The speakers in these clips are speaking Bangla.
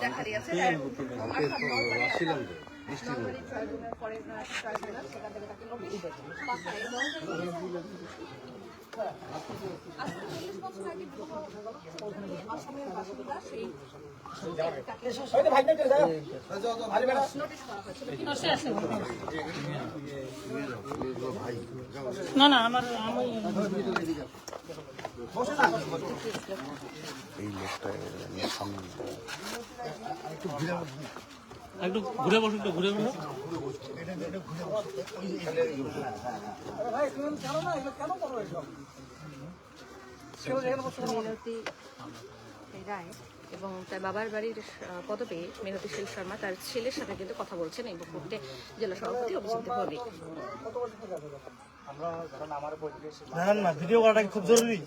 দেখা দিয়েছে পরে সেখান থেকে তাকে নোটিশ পাঠায় এবং আসামের বাসিন্দা সেই না না আমার এই লোকটা সামনে একটু ঘুরে বসুন, একটু ঘুরে বসুন। মিনতি রায় এবং তার বাবার বাড়ির পদবে মিনতি শীল শর্মা তার ছেলের সাথে কিন্তু কথা বলছেন এই মুহূর্তে জেলা সভাপতি অভিজিৎ ভৌমিক। না ভিডিও করাটা খুব জরুরি।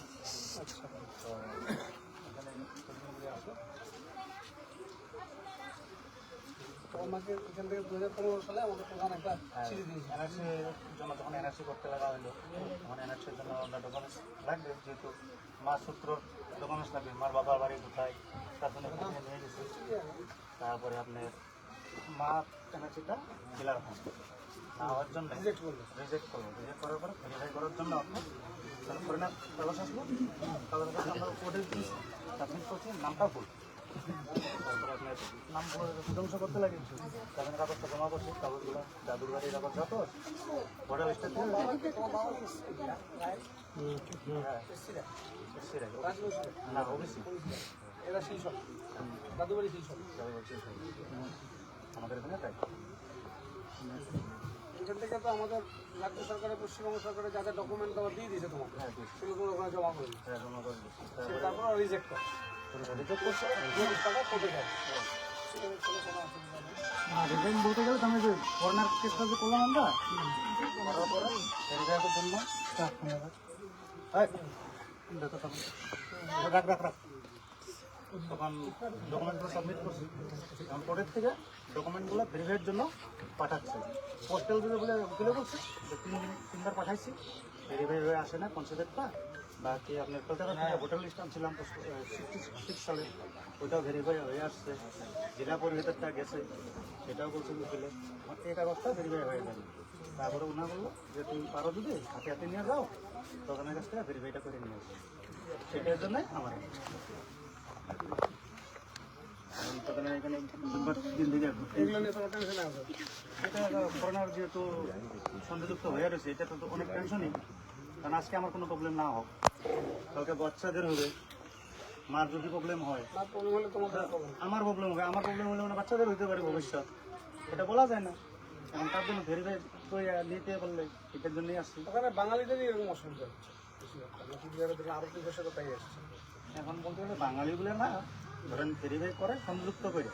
আমাকে এখান থেকে 2015 সালে আমাদের প্রধান একটা চিঠি দিয়েছে এনআরসির জন্য। যখন এনআরসি করতে লাগা হলো তখন এনআরসির জন্য আমরা ডকুমেন্টস লাগবে, যেহেতু মার সূত্র ডকুমেন্টস লাগবে, মার বাবার বাড়ি কোথায় তার জন্য নিয়ে গেছি। তারপরে আপনার মা এনআরসিটা ক্লিয়ার হয় না হওয়ার জন্য রিজেক্ট করবো। রিজেক্ট করার পরে ভেরিফাই করার জন্য আপনার তারপরে না কাগজ আসলো, কাগজ কাছে আমরা কোর্টে সাবমিট করছি, নামটা ভুল। তারপরে আপনার নাম ধ্বংস করতে লাগে, তারপরে কাগজটা জমা করছি, কাগজগুলো দাদুর বাড়ির কাগজ যত ভোটার লিস্টের থেকে না ওবিসি এরা শিলসব দাদুর বাড়ি শিলসব আমাদের এখানে তাই। এখান থেকে তো আমাদের রাজ্য সরকারের পশ্চিমবঙ্গ সরকারের যা যা ডকুমেন্ট তোমার দিয়ে দিয়েছে তোমাকে, সেগুলো তোমার ওখানে জমা করে দিচ্ছে। জমা করে দিচ্ছি, তারপর রিজেক্ট করে রিজেক্ট করছে, টাকা কোর্টে যায়। রিজেক্ট বলতে গেলে আমি যে ফরেনার কেসটা যে করলাম আমরা করার পরে ভেরিফাইয়ের জন্য রাখ রাখ রাখ তখন ডকুমেন্টগুলো সাবমিট করছি। এখন কোর্টের থেকে ডকুমেন্টগুলো ভেরিফাইয়ের জন্য পাঠাচ্ছে। পোস্টাল দিলে বলে বলছে যে 3 বার পাঠাইছি, ভেরিফাই হয়ে আসে না পঞ্চায়েতটা। বাকি আপনার কলকাতা থেকে ভোটার লিস্ট আনছিলাম 66 সালে, ওইটাও ভেরিফাই হয়ে আসছে। জেলা পরিষদেরটা গেছে, সেটাও বলছে দিলে এই কাগজটা ভেরিফাই হয়ে যাবে। তারপরে ওনা বললো যে তুমি পারো যদি হাতে হাতে নিয়ে যাও, দোকানের কাছ থেকে ভেরিফাইটা করে নিয়ে আসো। সেটার জন্য আমার এখানে এটা করোনার যেহেতু সন্দেহযুক্ত হয়ে রয়েছে, এটা তো অনেক টেনশনই। কারণ আজকে আমার কোনো প্রবলেম না হোক, কালকে বাচ্চাদের হবে, মার যদি প্রবলেম হয় আমার প্রবলেম হবে, আমার প্রবলেম হলে মানে বাচ্চাদের হইতে পারে ভবিষ্যৎ, এটা বলা যায় না। এখন তার জন্য ভেরিফাই করে নিতে পারলে এটার জন্যই আসছি। ওখানে বাঙালিদেরই এরকম অসুবিধা হচ্ছে, আরো 2 বছর তাই আসছে। এখন বলতে গেলে বাঙালি বলে না, ধরেন ভেরিফাই করে সংযুক্ত করে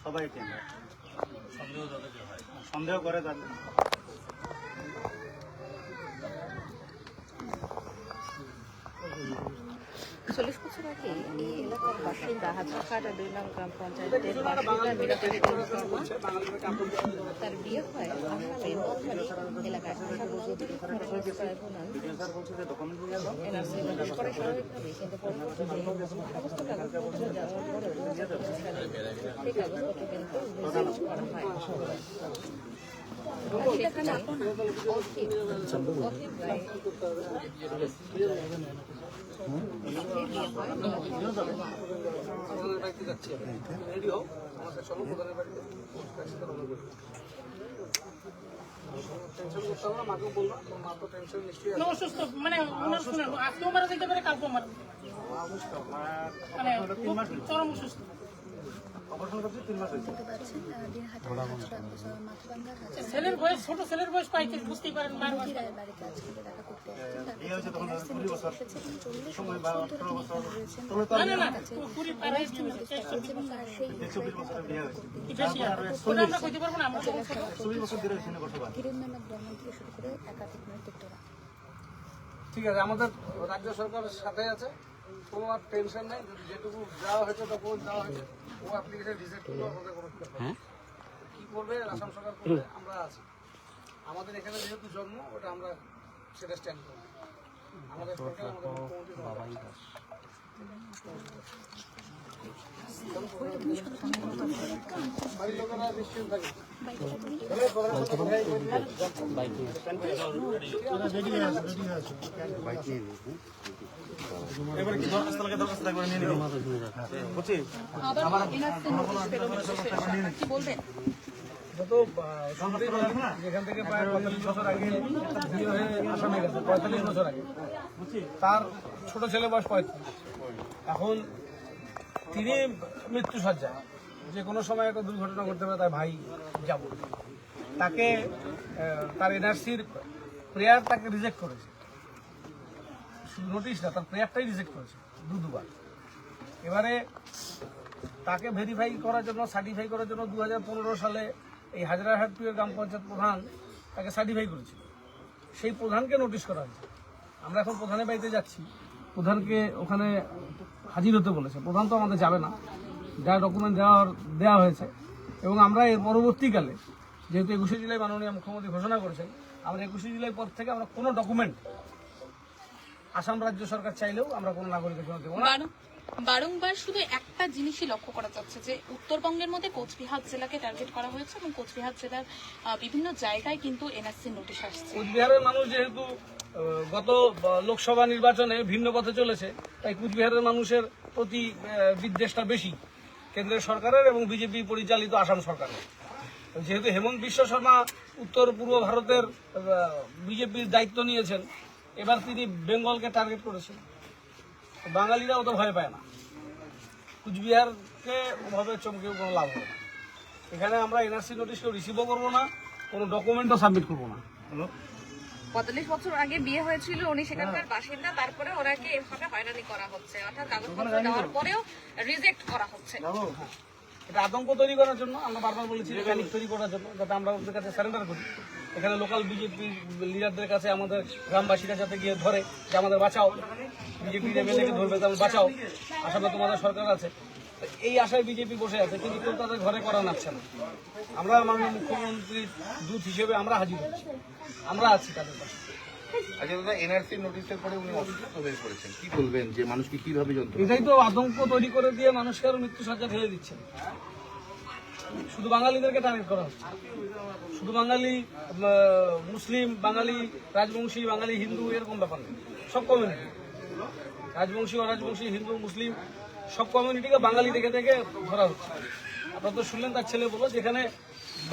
সবাইকে সন্দেহ করে যাবে। চল্লিশ বছর আগে এই এলাকার বাসিন্দা হাজারকাটা 2 নং গ্রাম পঞ্চায়েতের বাসিন্দা মিনতি শর্মা, তার বিয়ে হয় আসামের মধুবাড়ি এলাকায়। এনআরসি নোটিশ করে স্বাভাবিকভাবে, কিন্তু পরবর্তীতে সমস্ত কাগজপত্র দেওয়ার পরেও সেই কাগজপত্র কিন্তু রিজেক্ট করা হয়। সেখানে অতীত রায় অসুস্থ, মানে আজকেও মারা যেতে পারে, কালকেও মারা মানে চরম অসুস্থ। ছেলের বয়স ছোট, ছেলের বয়স পাইতে বুঝতেই পারেন। ঠিক আছে, আমাদের রাজ্য সরকারের সাথে আছে, কোনো আর টেনশন নেই। যেটুকু দেওয়া হয়েছে ডকুমেন্ট দেওয়া হয়েছে, ও অ্যাপ্লিকেশন রিজেক্ট করলে আমাদের কোনো কী করবে আসাম সরকার করবে, আমরা আছি। আমাদের এখানে যেহেতু জন্ম, ওটা আমরা সেটা স্ট্যান্ড করব। আমাদের সরকার আমাদের মুখ্যমন্ত্রী বাড়ির লোকেরা নিশ্চিন্ত থাকে। এবারে কি দরখাস্ত একবার নিয়ে নিবি বুঝছি কি বলবেন? যত যেখান থেকে প্রায় 45 বছর আগে বিয়ে হয়ে আসামে গেছে, 45 বছর আগে তার ছোট ছেলে বয়স 35। এখন তিনি মৃত্যু সজ্জায়, যে কোনো সময় একটা দুর্ঘটনা ঘটতে পারে, তার ভাই যাব তাকে তার এনআরসির প্রেয়ার তাকে রিজেক্ট করেছে, শুধু নোটিশ না, তার প্রেয়ারটাই রিজেক্ট করেছে দুবার। এবারে তাকে ভেরিফাই করার জন্য, সার্টিফাই করার জন্য 2015 সালে এই হাজরাহাট 2 এর গ্রাম পঞ্চায়েত প্রধান তাকে সার্টিফাই করেছিল, সেই প্রধানকে নোটিশ করা হয়েছে। আমরা এখন প্রধানের বাড়িতে যাচ্ছি, প্রধানকে ওখানে হাজির হতে বলেছে। প্রধান তো আমাদের যাবে না, যা ডকুমেন্ট দেওয়া হয়েছে। এবং আমরা এর পরবর্তীকালে, যেহেতু 21শে জুলাই মাননীয় মুখ্যমন্ত্রী ঘোষণা করেছেন, আমরা 21শে জুলাই পর থেকে আমরা কোনো ডকুমেন্ট আসাম রাজ্য সরকার চাইলেও আমরা কোনো নাগরিকের জন্য দেবো না। বারংবার শুধু একটা জিনিসই লক্ষ্য করা যাচ্ছে যে উত্তরবঙ্গের মধ্যে কোচবিহার জেলাকে টার্গেট করা হয়েছে এবং কোচবিহার জেলার বিভিন্ন জায়গায় কিন্তু এনআরসি নোটিশ আসছে। কুচবিহারের মানুষ যেহেতু গত লোকসভা নির্বাচনে ভিন্ন পথে চলেছে, তাই কুচবিহারের মানুষের প্রতি বিদ্বেষটা বেশি কেন্দ্রের সরকারের এবং বিজেপি পরিচালিত আসাম সরকারের। যেহেতু হেমন্ত বিশ্ব শর্মা উত্তর পূর্ব ভারতের বিজেপির দায়িত্ব নিয়েছেন, এবার তিনি বেঙ্গলকে টার্গেট করেছেন। বাঙালিরা অত ভয় পায় না, কুচবিহারকে ওভাবে চমকেও কোনো লাভ হবে না। এখানে আমরা এনআরসি নোটিশ কেউ রিসিভও করবো না, কোনো ডকুমেন্টও সাবমিট করবো না। 45 বছর আগে বিয়ে হয়েছিল, উনি সেখানকার বাসিন্দা, তারপরে ওনাকে এভাবে হয়রানি করা হচ্ছে, অর্থাৎ কাগজপত্র দেওয়ার পরেও রিজেক্ট করা হচ্ছে। এটা আতঙ্ক তৈরি করার জন্য আমরা বারবার বলেছি, প্যানিক তৈরি করার জন্য, যাতে আমরা ওদের কাছে সারেন্ডার করি। এখানে লোকাল বিজেপি লিডারদের কাছে আমাদের গ্রামবাসীরা যাতে গিয়ে ধরে যে আমাদের বাঁচাও, বিজেপি এমএলএকে ধরবে তাহলে বাঁচাও, আসামে তোমাদের সরকার আছে। এই আশায় বিজেপি বসে আছে, কিন্তু কেউ তাদের ঘরে করা নাচ্ছে না। আমরা মাননীয় মুখ্যমন্ত্রীর দূত হিসেবে আমরা হাজির হচ্ছি, আমরা আছি তাদের পাশে। আচ্ছা দাদা, এনআরসি নোটিশের পরে উনি অসুস্থ হয়ে পড়েছেন, কি বলবেন যে মানুষকে কিভাবে যন্ত্রণা? এটাই তো আতঙ্ক তৈরি করে দিয়ে মানুষকে আরো মৃত্যু সজ্জা ঠেলে দিচ্ছে। শুধু বাঙালিদেরকে টার্গেট করা হচ্ছে, শুধু বাঙালি মুসলিম, বাঙালি রাজবংশী, বাঙালি হিন্দু, এরকম ব্যাপার নেই। সব কমিউনিটি, রাজবংশী, অরাজবংশী, হিন্দু, মুসলিম, সব কমিউনিটিকে বাঙালি দেখে দেখে ধরা হচ্ছে। আপনারা তো শুনলেন, তার ছেলে বলল যেখানে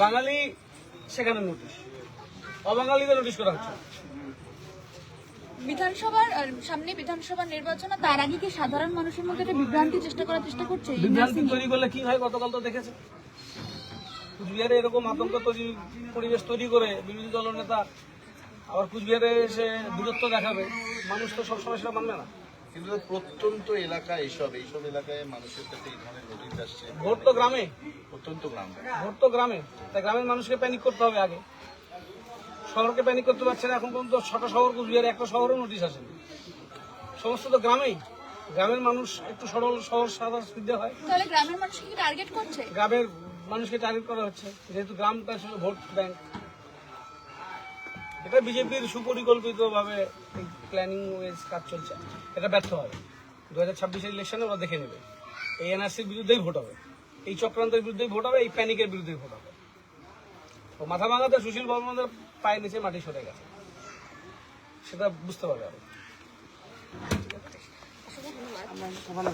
বাঙালি সেখানে নোটিশ, অবাঙালিদের নোটিশ করা হচ্ছে। বিধানসভার সামনে বিধানসভা নির্বাচন, তার আগে কি সাধারণ মানুষের মধ্যে একটা বিভ্রান্তি করার চেষ্টা করছে? বিভ্রান্তি তৈরি করলে কি হয় গতকাল তো দেখেছে। কুচবিহারে এরকম আতঙ্ক পরিবেশ তৈরি করে বিরোধী দলের নেতা আবার কুচবিহারে এসে দূরত্ব দেখাবে, মানুষ তো সবসময় সেটা মানবে না। কিন্তু প্রত্যন্ত এলাকা, এইসব এলাকায় মানুষের কাছে এই ধরনের নোটিশ আসছে। ভোট তো গ্রামে, প্রত্যন্ত গ্রাম, ভোট তো গ্রামে, তাই গ্রামের মানুষকে প্যানিক করতে হবে আগে। শহরকে প্যানিক করতে পারছে না। এখন পর্যন্ত 6টা শহর কুচবিহারে, একটা শহরও নোটিশ আসেনি। সমস্ত তো গ্রামেই, গ্রামের মানুষ একটু সরল সহজ সাধারণ সিদ্ধে হয়। তাহলে গ্রামের মানুষকে কি টার্গেট করছে? গ্রামের মানুষকে টার্গেট করা হচ্ছে, যেহেতু গ্রামটা ছিল ভোট ব্যাংক। এটা বিজেপির সুপরিকল্পিত ভাবে প্ল্যানিং ওয়েজ কাজ চলছে, এটা ব্যর্থ হবে। 2026-এর ইলেকশনে ওরা দেখে নেবে, এই এনআরসির বিরুদ্ধেই ভোট হবে, এই চক্রান্তের বিরুদ্ধেই ভোট হবে, এই প্যানিকের বিরুদ্ধেই ভোট হবে। তো মাথা ভাঙাতে সুশীল বর্মনের পায়ের নিচে মাটি সরে গেছে, সেটা বুঝতে পারবে আরো। ওখানে